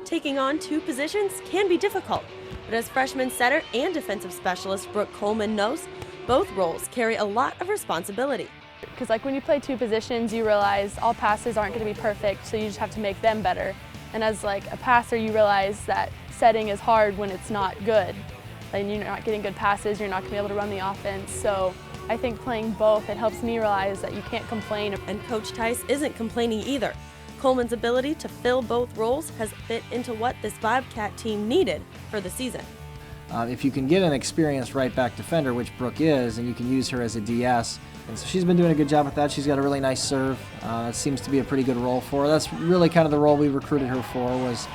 Taking on two positions can be difficult, but as freshman setter and defensive specialist Brooke Coleman knows, both roles carry a lot of responsibility. Because when you play two positions, you realize all passes aren't going to be perfect, so you just have to make them better. And as a passer, you realize that setting is hard when it's not good. Like you're not getting good passes, you're not going to be able to run the offense. So I think playing both, it helps me realize that you can't complain. And Coach Tice isn't complaining either. Coleman's ability to fill both roles has fit into what this Bobcat team needed for the season. If you can get an experienced right back defender, which Brooke is, and you can use her as a DS, and so she's been doing a good job with that. She's got a really nice serve. It seems to be a pretty good role for her. That's really kind of the role we recruited her for. Was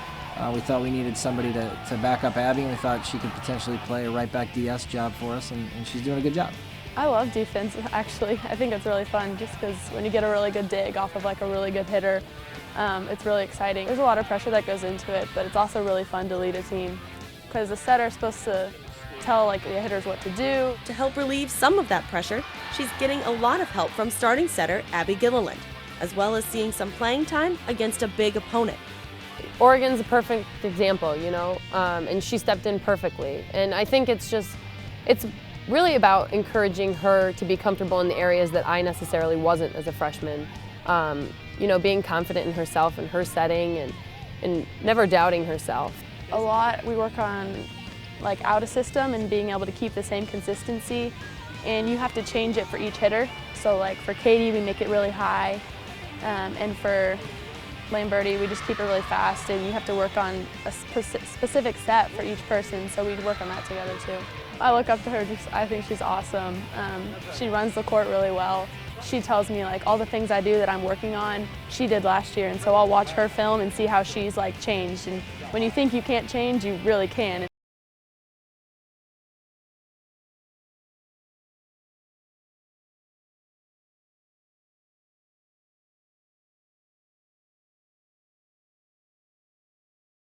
we thought we needed somebody to back up Abby, and we thought she could potentially play a right back DS job for us, and she's doing a good job. I love defense, actually. I think it's really fun just because when you get a really good dig off of a really good hitter, it's really exciting. There's a lot of pressure that goes into it, but it's also really fun to lead a team because the setter is supposed to tell the hitters what to do. To help relieve some of that pressure, she's getting a lot of help from starting setter Abby Gilliland, as well as seeing some playing time against a big opponent. Oregon's a perfect example, and she stepped in perfectly. And I think it's really about encouraging her to be comfortable in the areas that I necessarily wasn't as a freshman. Being confident in herself and her setting and never doubting herself. A lot we work on out of system and being able to keep the same consistency, and you have to change it for each hitter. So for Katie, we make it really high, and for Lamberti, we just keep it really fast, and you have to work on a specific set for each person, so we work on that together too. I look up to her, I think she's awesome. She runs the court really well. She tells me all the things I do that I'm working on, she did last year, and so I'll watch her film and see how she's changed. And when you think you can't change, you really can.